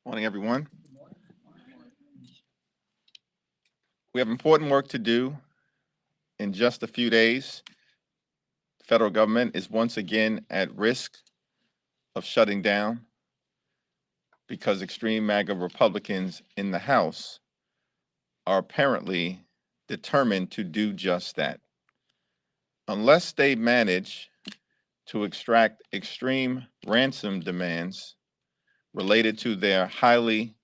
Morning, everyone. We have important work to do in just a few days. The federal government is once again at risk of shutting down because extreme MAGA Republicans in the House are apparently determined to do just that. Unless they manage to extract extreme ransom demands related to their highly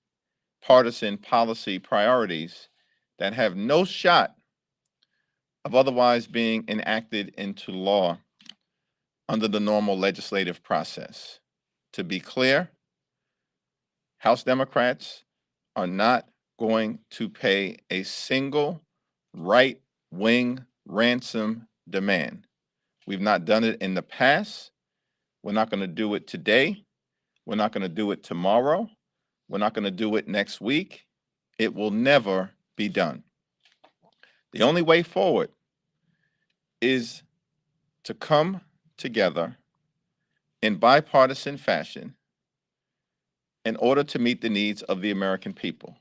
partisan policy priorities that have no shot of otherwise being enacted into law under the normal legislative process. To be clear, House Democrats are not going to pay a single right-wing ransom demand. We've not done it in the past. We're not going to do it today. We're not going to do it tomorrow. We're not going to do it next week. It will never be done. The only way forward is to come together in bipartisan fashion in order to meet the needs of the American people.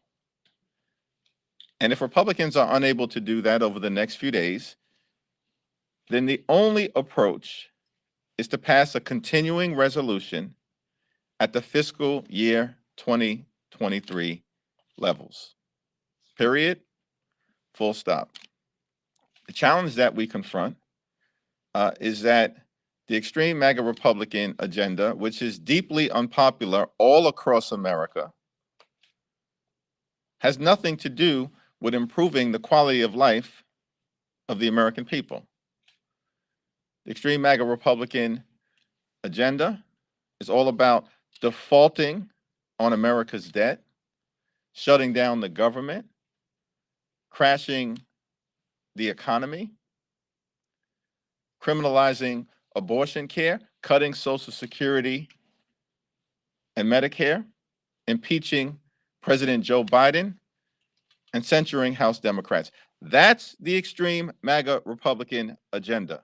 And if Republicans are unable to do that over the next few days, then the only approach is to pass a continuing resolution at the fiscal year 2023 levels. Period. Full stop. The challenge that we confront is that the extreme MAGA Republican agenda, which is deeply unpopular all across America, has nothing to do with improving the quality of life of the American people. The extreme MAGA Republican agenda is all about defaulting on America's debt, shutting down the government, crashing the economy, criminalizing abortion care, cutting Social Security and Medicare, impeaching President Joe Biden, and censuring House Democrats. That's the extreme MAGA Republican agenda.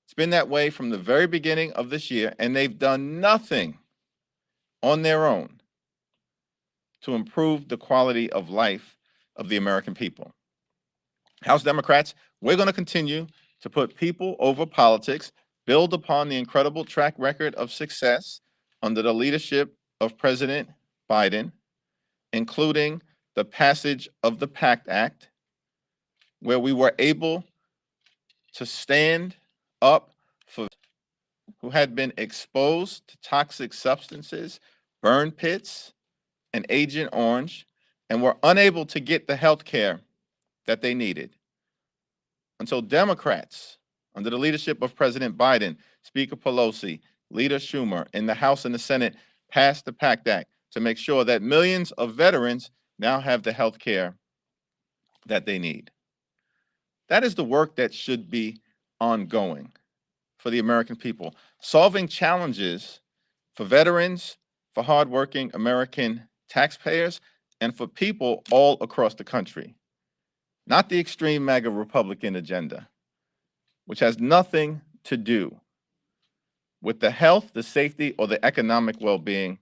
It's been that way from the very beginning of this year, and they've done nothing on their own to improve the quality of life of the American people. House Democrats, we're going to continue to put people over politics, build upon the incredible track record of success under the leadership of President Biden, including the passage of the PACT Act, where we were able to stand up for who had been exposed to toxic substances, burn pits, and Agent Orange, and were unable to get the health care that they needed. Until Democrats, under the leadership of President Biden, Speaker Pelosi, Leader Schumer, in the House and the Senate, passed the PACT Act to make sure that millions of veterans now have the health care that they need. That is the work that should be ongoing for the American people, solving challenges for veterans, for hardworking American taxpayers, and for people all across the country. Not the extreme MAGA Republican agenda, which has nothing to do with the health, the safety, or the economic well-being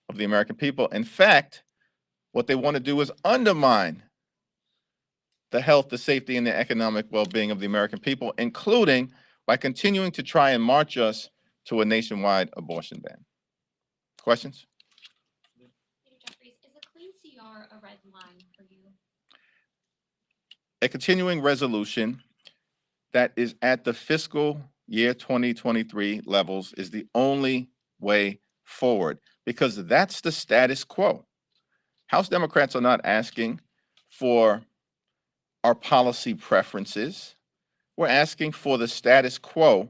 of the American people. In fact, what they want to do is undermine the health, the safety, and the economic well-being of the American people, including by continuing to try and march us to a nationwide abortion ban. Questions? Leader Jeffries, is a clean CR a red line for you? A continuing resolution that is at the fiscal year 2023 levels is the only way forward, because that's the status quo. House Democrats are not asking for our policy preferences. We're asking for the status quo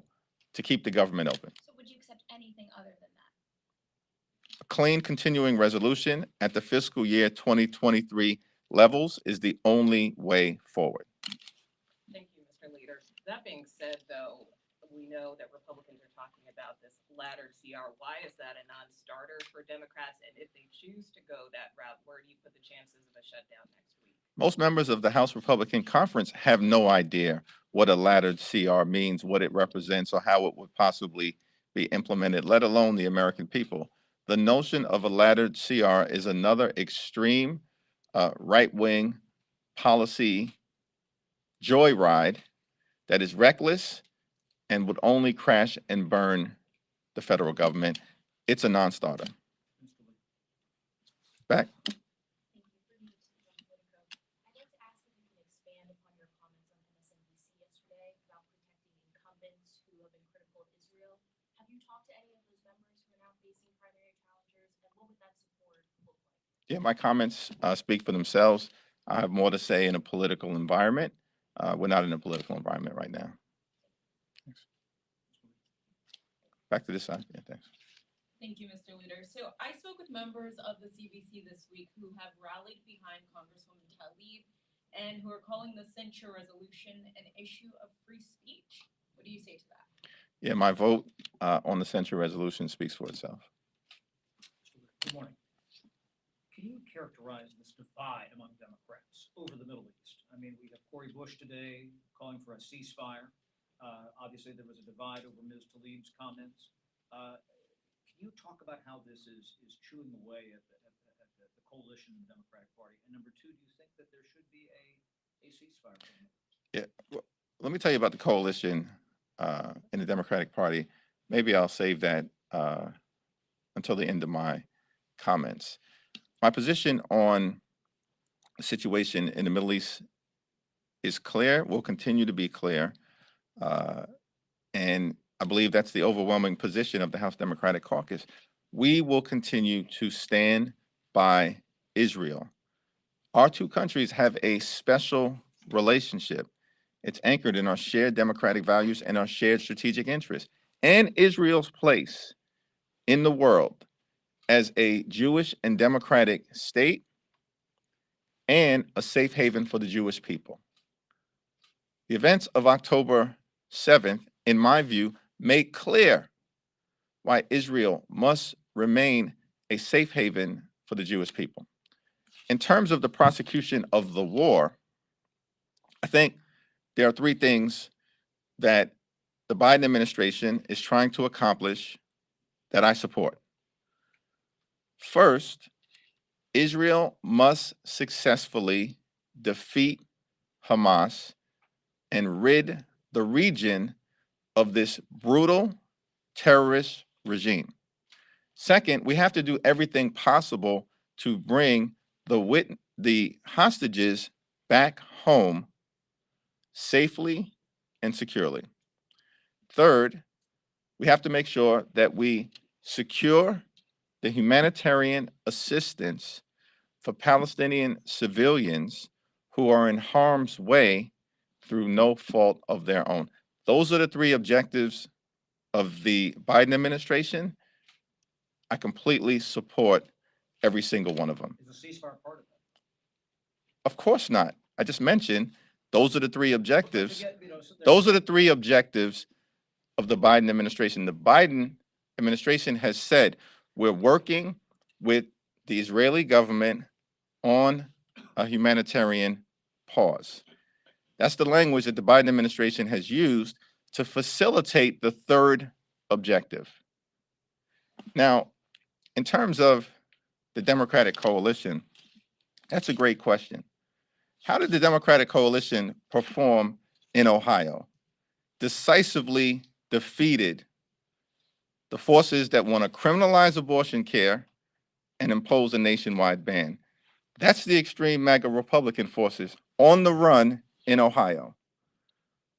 to keep the government open. So would you accept anything other than that? A clean continuing resolution at the fiscal year 2023 levels is the only way forward. Thank you, Mr. Leader. That being said, though, we know that Republicans are talking about this laddered CR. Why is that a non-starter for Democrats? And if they choose to go that route, where do you put the chances of a shutdown next week? Most members of the House Republican Conference have no idea what a laddered CR means, what it represents, or how it would possibly be implemented, let alone the American people. the notion of a laddered CR is another extreme right-wing policy joyride that is reckless and would only crash and burn the federal government. It's a non-starter. Back. Thank you. I'd like to ask if you can expand upon your comments on MSNBC yesterday about protecting incumbents who have been critical of Israel. Have you talked to any of those members who are now facing primary challengers, and what would that support look like? Yeah, my comments speak for themselves. I have more to say in a political environment. We're not in a political environment right now. Thanks. Back to this side. Yeah, thanks. Thank you, Mr. Leader. So I spoke with members of the CBC this week who have rallied behind Congresswoman Tlaib and who are calling the censure resolution an issue of free speech. What do you say to that? Yeah, my vote on the censure resolution speaks for itself. Good morning. Can you characterize this divide among Democrats over the Middle East? I mean, we have Cori Bush today calling for a ceasefire. Obviously, there was a divide over Ms. Tlaib's comments. Can you talk about how this is chewing away at the coalition in the Democratic Party? And number two, do you think that there should be a ceasefire? Yeah, well, let me tell you about the coalition in the Democratic Party. Maybe I'll save that until the end of my comments. My position on the situation in the Middle East is clear, will continue to be clear, and I believe that's the overwhelming position of the House Democratic Caucus. We will continue to stand by Israel. Our two countries have a special relationship. It's anchored in our shared democratic values and our shared strategic interests, and Israel's place in the world as a Jewish and democratic state and a safe haven for the Jewish people. The events of October 7th, in my view, make clear why Israel must remain a safe haven for the Jewish people. In terms of the prosecution of the war, I think there are three things that the Biden administration is trying to accomplish that I support. First, Israel must successfully defeat Hamas and rid the region of this brutal terrorist regime. Second, we have to do everything possible to bring the hostages back home safely and securely. Third, we have to make sure that we secure the humanitarian assistance for Palestinian civilians who are in harm's way through no fault of their own. Those are the three objectives of the Biden administration. I completely support every single one of them. Is a ceasefire part of that? Of course not. I just mentioned those are the three objectives. Those are the three objectives of the Biden administration. The Biden administration has said we're working with the Israeli government on a humanitarian pause. That's the language that the Biden administration has used to facilitate the third objective. Now, in terms of the Democratic coalition, that's a great question. How did the Democratic coalition perform in Ohio? Decisively defeated the forces that want to criminalize abortion care and impose a nationwide ban. That's the extreme MAGA Republican forces on the run in Ohio.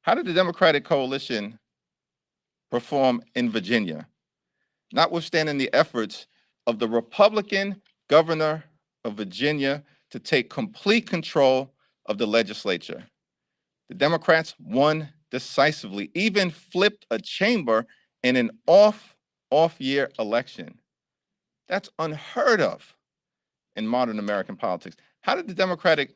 How did the Democratic coalition perform in Virginia? Notwithstanding the efforts of the Republican governor of Virginia to take complete control of the legislature, the Democrats won decisively, even flipped a chamber in an off-year election. That's unheard of in modern American politics. How did the Democratic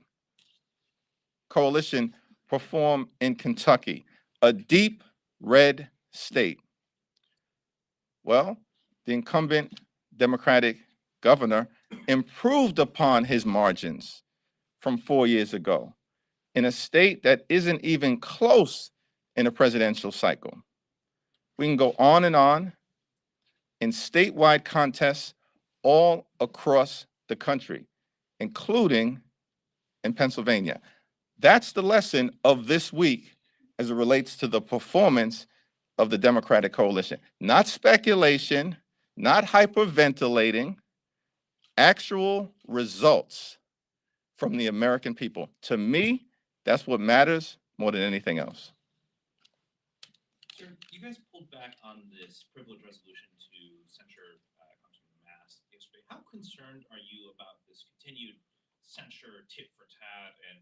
coalition perform in Kentucky, a deep red state? Well, the incumbent Democratic governor improved upon his margins from 4 years ago in a state that isn't even close in a presidential cycle. We can go on and on. In statewide contests all across the country, including in Pennsylvania. That's the lesson of this week as it relates to the performance of the Democratic coalition. Not speculation, not hyperventilating, actual results from the American people. To me, that's what matters more than anything else. Sir, you guys pulled back on this privilege resolution to censure Congressman Mass yesterday. How concerned are you about this continued censure, tit for tat, and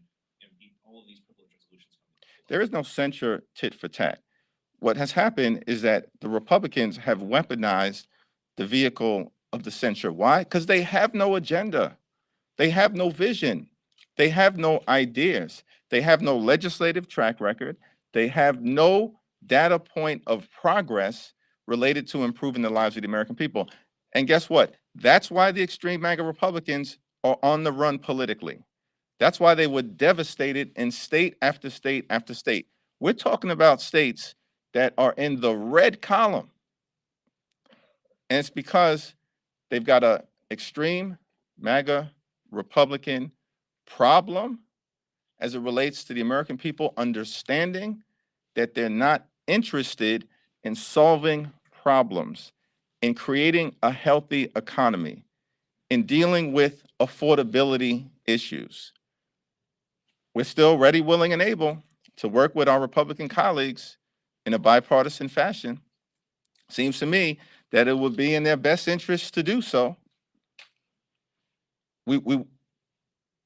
all of these privilege resolutions coming forward? There is no censure tit for tat. What has happened is that the Republicans have weaponized the vehicle of the censure. Why? Because they have no agenda. They have no vision. They have no ideas. They have no legislative track record. They have no data point of progress related to improving the lives of the American people. And guess what? That's why the extreme MAGA Republicans are on the run politically. That's why they were devastated in state after state after state. We're talking about states that are in the red column. And it's because they've got an extreme MAGA Republican problem as it relates to the American people understanding that they're not interested in solving problems, in creating a healthy economy, in dealing with affordability issues. We're still ready, willing, and able to work with our Republican colleagues in a bipartisan fashion. Seems to me that it would be in their best interest to do so. We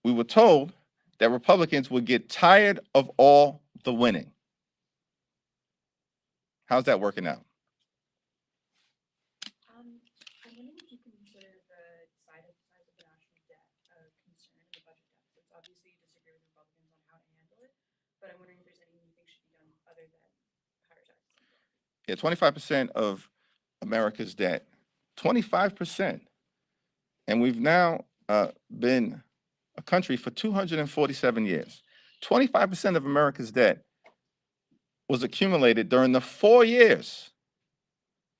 were told that Republicans would get tired of all the winning. How's that working out? I'm wondering if you consider the size of the national debt a concern in the budget deficits. Obviously, you disagree with Republicans on how to handle it, but I'm wondering if there's anything you think should be done other than higher taxes. Yeah, 25% of America's debt, 25%. And we've now been a country for 247 years. 25% of America's debt was accumulated during the 4 years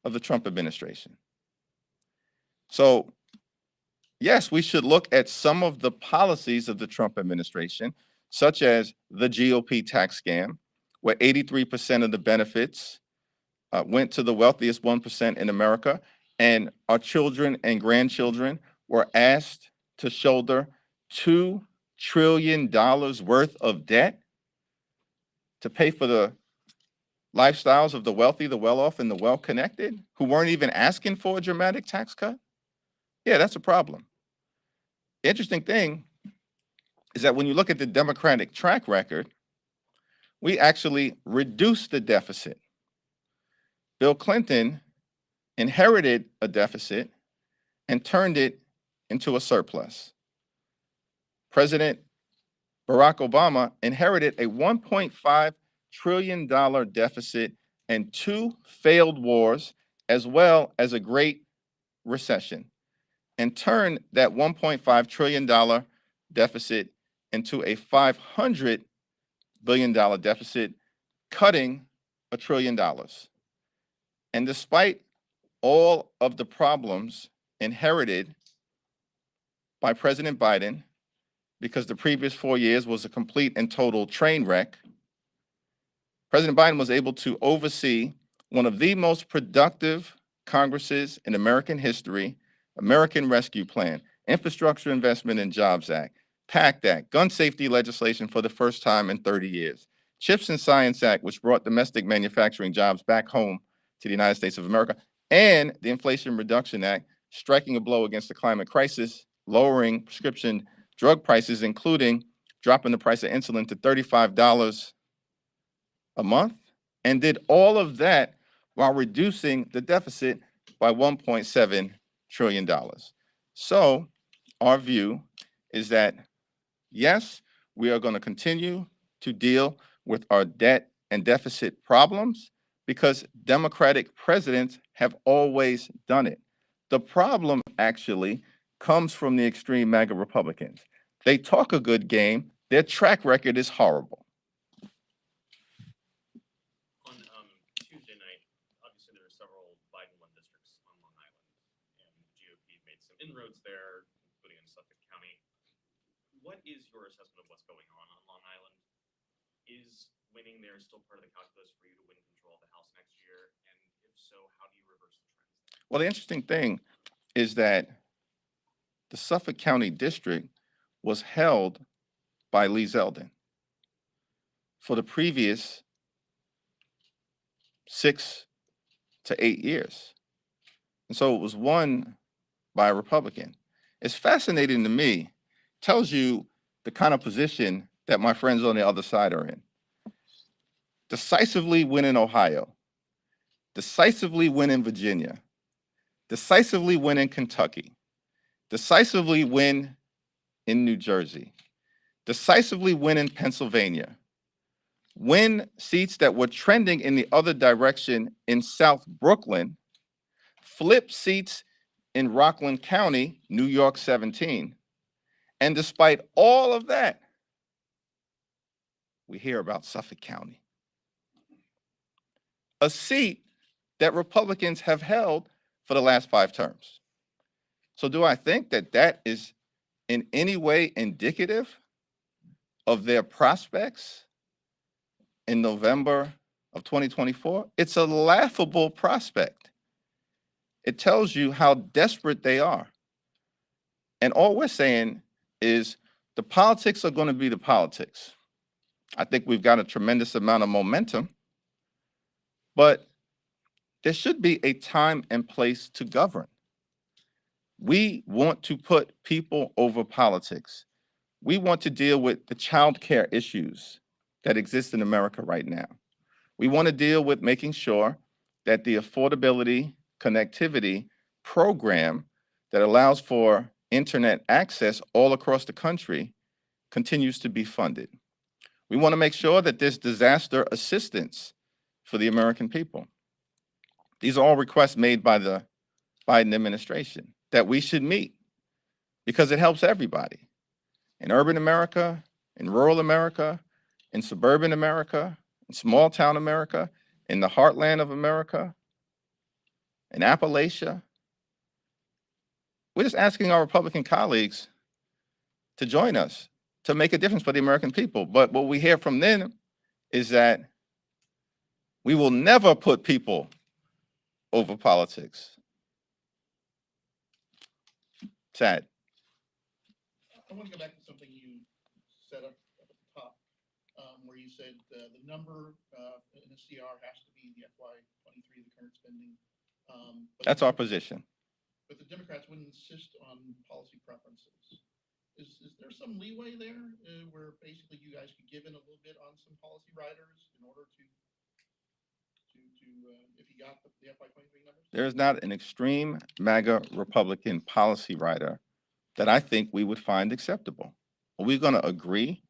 of the Trump administration. So, yes, we should look at some of the policies of the Trump administration, such as the GOP tax scam, where 83% of the benefits went to the wealthiest 1% in America, and our children and grandchildren were asked to shoulder $2 trillion worth of debt to pay for the lifestyles of the wealthy, the well-off, and the well-connected, who weren't even asking for a dramatic tax cut? Yeah, that's a problem. The interesting thing is that when you look at the Democratic track record, we actually reduced the deficit. Bill Clinton inherited a deficit and turned it into a surplus. President Barack Obama inherited a $1.5 trillion deficit and 2 failed wars, as well as a great recession, and turned that $1.5 trillion deficit into a $500 billion deficit, cutting $1 trillion. And despite all of the problems inherited by President Biden, because the previous 4 years was a complete and total train wreck, President Biden was able to oversee one of the most productive Congresses in American history, American Rescue Plan, Infrastructure Investment and Jobs Act, PACT Act, gun safety legislation for the first time in 30 years, CHIPS and Science Act, which brought domestic manufacturing jobs back home to the United States of America, and the Inflation Reduction Act, striking a blow against the climate crisis, lowering prescription drug prices, including dropping the price of insulin to $35 a month, and did all of that while reducing the deficit by $1.7 trillion. So our view is that, yes, we are going to continue to deal with our debt and deficit problems because Democratic presidents have always done it. The problem actually comes from the extreme MAGA Republicans. They talk a good game. Their track record is horrible. On Tuesday night, obviously there were several Biden won districts on Long Island, and the GOP made some what is your assessment of what's going on Long Island? Is winning there still part of the calculus for you to win control of the House next year? And if so, how do you reverse the trends? Well, the interesting thing is that the Suffolk County District was held by Lee Zeldin for the previous 6 to 8 years. And so it was won by a Republican. It's fascinating to me, tells you the kind of position that my friends on the other side are in. Decisively win in Ohio, decisively win in Virginia, decisively win in Kentucky, decisively win in New Jersey, decisively win in Pennsylvania, win seats that were trending in the other direction in South Brooklyn, flip seats in Rockland County, New York 17. And despite all of that, we hear about Suffolk County, a seat that Republicans have held for the last 5 terms. So do I think that that is in any way indicative of their prospects in November of 2024? It's a laughable prospect. It tells you how desperate they are. And all we're saying is the politics are going to be the politics. I think we've got a tremendous amount of momentum, but there should be a time and place to govern. We want to put people over politics. We want to deal with the child care issues that exist in America right now. We want to deal with making sure that the affordability connectivity program that allows for internet access all across the country continues to be funded. We want to make sure that there's disaster assistance for the American people. These are all requests made by the Biden administration that we should meet because it helps everybody. In urban America, in rural America, in suburban America, in small town America, in the heartland of America, in Appalachia. We're just asking our Republican colleagues to join us to make a difference for the American people. But what we hear from them is that we will never put people over politics. Sad. I want to go back to something you said up at the top, where you said the number in the CR has to be the FY23, the current spending. That's our position. But the Democrats wouldn't insist on policy preferences. Is there some leeway there where basically you guys could give in a little bit on some policy riders in order to if you got the FY23 numbers? There is not an extreme MAGA Republican policy rider that I think we would find acceptable. Are we going to agree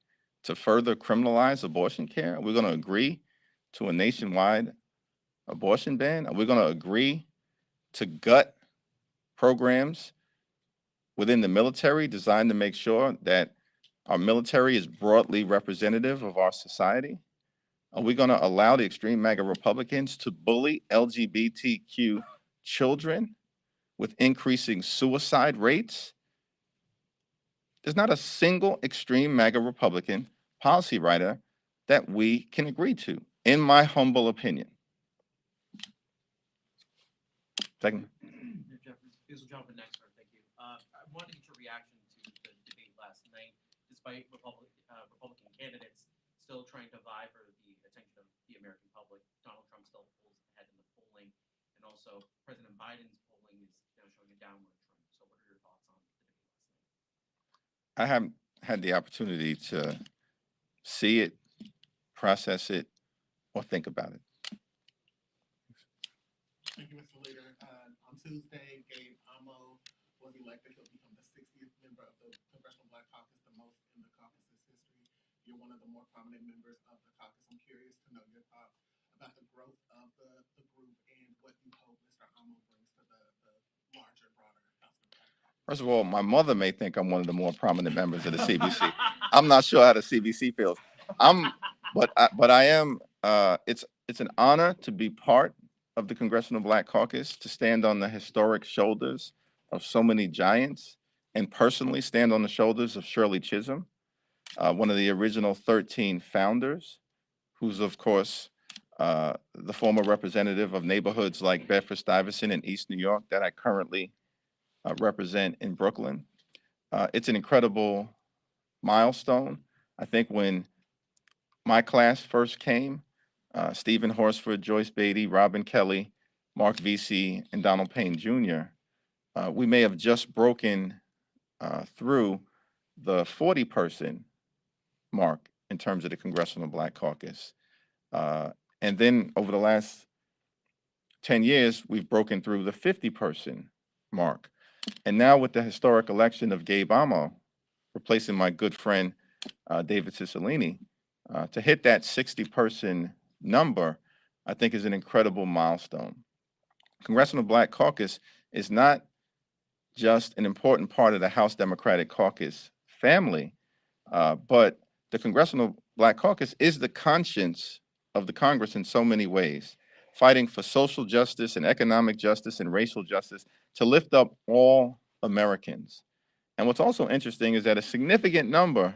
to further criminalize abortion care? Are we going to agree to a nationwide abortion ban? Are we going to agree to gut programs within the military designed to make sure that our military is broadly representative of our society? Are we going to allow the extreme MAGA Republicans to bully LGBTQ children with increasing suicide rates? There's not a single extreme MAGA Republican policy writer that we can agree to, in my humble opinion. Second. Jeffries, this will jump in next, sir. Thank you. I wanted to get your reaction to the debate last night, despite Republican candidates still trying to vie for the attention of the American public. Donald Trump still pulls ahead in the polling, and also President Biden's polling is showing a downward trend. So, what are your thoughts on the debate last night? I haven't had the opportunity to see it, process it, or think about it. Thank you, Mr. Leader. On Tuesday, Gabe Amo was elected. He'll become the 60th member of the Congressional Black Caucus, the most in the caucus's history. You're one of the more prominent members of the caucus. I'm curious to know your thoughts about the growth of the group and what you hope Mr. Amo brings to the larger, broader House of Black Caucus. First of all, my mother may think I'm one of the more prominent members of the CBC. I'm not sure how the CBC feels. But I am. It's an honor to be part of the Congressional Black Caucus, to stand on the historic shoulders of so many giants and personally stand on the shoulders of Shirley Chisholm, one of the original 13 founders, who's, of course, the former representative of neighborhoods like Bedford-Stuyvesant in East New York that I currently represent in Brooklyn. It's an incredible milestone. I think when my class first came, Stephen Horsford, Joyce Beatty, Robin Kelly, Mark Vesey, and Donald Payne Jr., we may have just broken through the 40-person mark in terms of the Congressional Black Caucus. And then over the last 10 years, we've broken through the 50-person mark. And now with the historic election of Gabe Amo, replacing my good friend, David Cicilline, to hit that 60-person number, I think is an incredible milestone. Congressional Black Caucus is not just an important part of the House Democratic Caucus family, but the Congressional Black Caucus is the conscience of the Congress in so many ways, fighting for social justice and economic justice and racial justice to lift up all Americans. And what's also interesting is that a significant number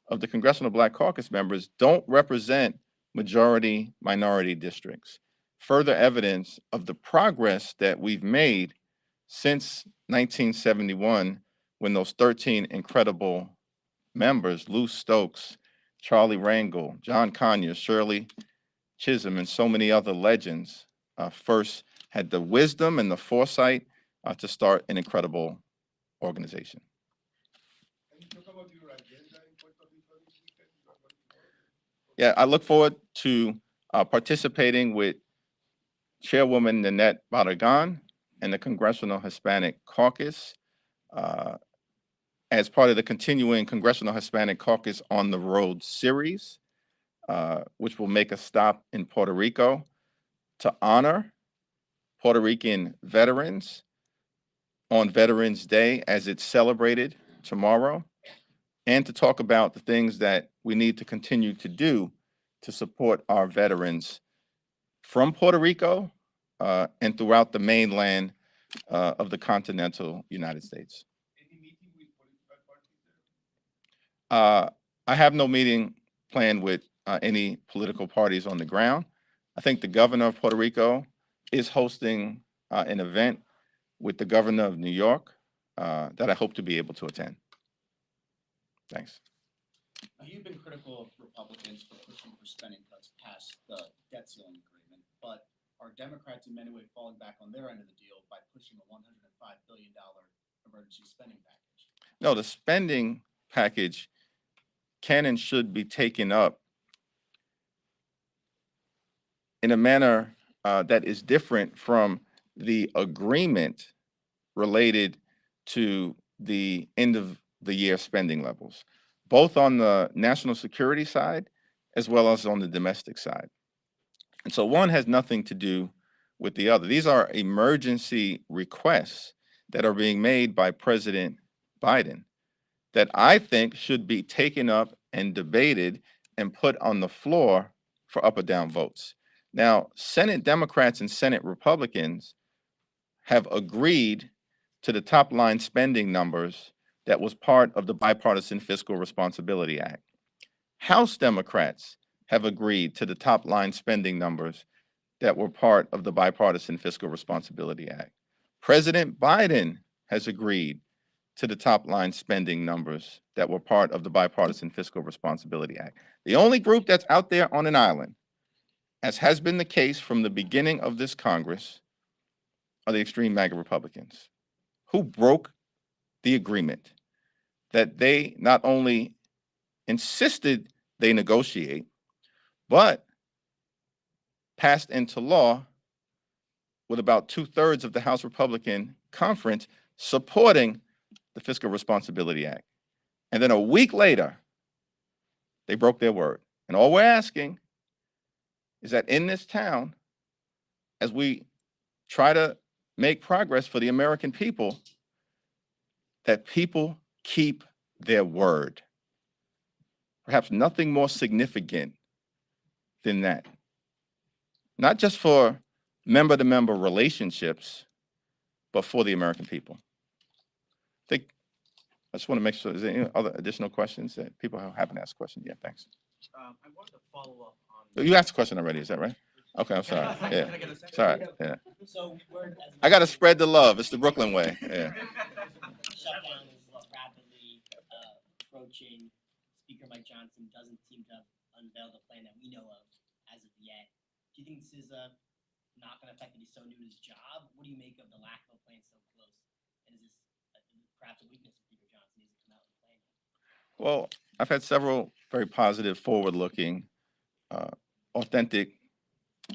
of the Congressional Black Caucus members don't represent majority minority districts. Further evidence of the progress that we've made since 1971, when those 13 incredible members, Lou Stokes, Charlie Rangel, John Conyers, Shirley Chisholm, and so many other legends, first had the wisdom and the foresight to start an incredible organization. Yeah, I look forward to participating with Chairwoman Nanette Barragan and the Congressional Hispanic Caucus as part of the continuing Congressional Hispanic Caucus on the Road series, which will make a stop in Puerto Rico to honor Puerto Rican veterans on Veterans Day as it's celebrated tomorrow, and to talk about the things that we need to continue to do to support our veterans from Puerto Rico and throughout the mainland of the continental United States. I have no meeting planned with any political parties on the ground. I think the governor of Puerto Rico is hosting an event with the governor of New York that I hope to be able to attend. Thanks. You've been critical of Republicans for pushing for spending cuts past the debt ceiling agreement, but are Democrats in many ways falling back on their end of the deal by pushing a $105 billion emergency spending package? No, the spending package can and should be taken up in a manner that is different from the agreement related to the end of the year spending levels, both on the national security side as well as on the domestic side. And so one has nothing to do with the other. These are emergency requests that are being made by President Biden that I think should be taken up and debated and put on the floor for up or down votes. Now, Senate Democrats and Senate Republicans have agreed to the top line spending numbers that was part of the Bipartisan Fiscal Responsibility Act. House Democrats have agreed to the top line spending numbers that were part of the Bipartisan Fiscal Responsibility Act. President Biden has agreed to the top line spending numbers that were part of the Bipartisan Fiscal Responsibility Act. The only group that's out there on an island, as has been the case from the beginning of this Congress, are the extreme MAGA Republicans, who broke the agreement that they not only insisted they negotiate, but passed into law with about 2/3 of the House Republican conference supporting the Fiscal Responsibility Act. And then a week later, they broke their word. And all we're asking is that in this town, as we try to make progress for the American people, that people keep their word. Perhaps nothing more significant than that. Not just for member-to-member relationships, but for the American people. I think I just want to make sure, is there any other additional questions that people haven't asked questions yet? Thanks. I wanted to follow up on. You asked a question already, is that right? Okay, I'm sorry. Can Yeah, I get a second? sorry. Yeah. So we're. I got to spread the love. It's the Brooklyn way. Yeah. Shutdown is rapidly approaching. Speaker Mike Johnson doesn't seem to have unveiled a plan that we know of as of yet. Do you think this is not going to affect that he's so new to his job? What do you make of the lack of a plan so close? And is this perhaps a weakness of Speaker Johnson? He hasn't come out with a plan yet? Well, I've had several very positive, forward-looking, authentic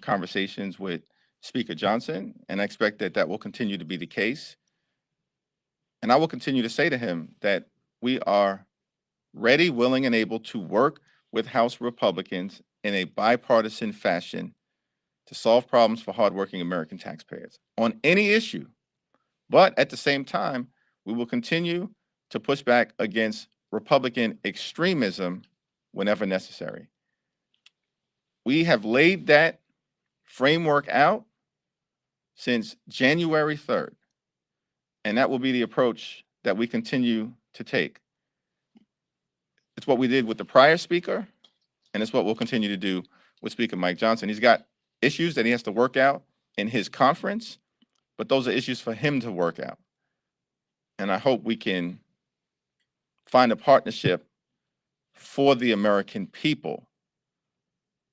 conversations with Speaker Johnson, and I expect that that will continue to be the case. And I will continue to say to him that we are ready, willing, and able to work with House Republicans in a bipartisan fashion to solve problems for hardworking American taxpayers on any issue. But at the same time, we will continue to push back against Republican extremism whenever necessary. We have laid that framework out since January 3rd, and that will be the approach that we continue to take. It's what we did with the prior speaker, and it's what we'll continue to do with Speaker Mike Johnson. He's got issues that he has to work out in his conference, but those are issues for him to work out. And I hope we can find a partnership for the American people,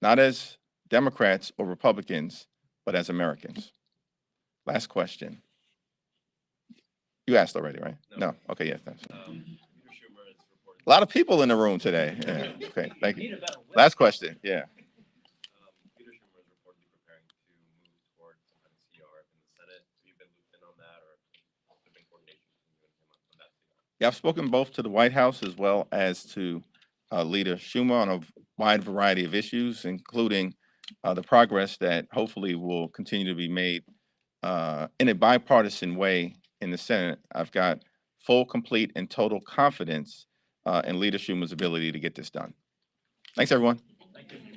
not as Democrats or Republicans, but as Americans. Last question. You asked already, right? No. Okay, yeah, thanks. Leader Schumer is reported. A lot of people in the room today. Yeah. Okay, thank you. Last question. Yeah. Leader Schumer is reportedly preparing to move toward some kind of CR in the Senate. Have you been looped in on that, or has there been coordination between you and him on that CR? Yeah, I've spoken both to the White House as well as to Leader Schumer on a wide variety of issues, including the progress that hopefully will continue to be made in a bipartisan way in the Senate. I've got full, complete, and total confidence in Leader Schumer's ability to get this done. Thanks, everyone. Thank you.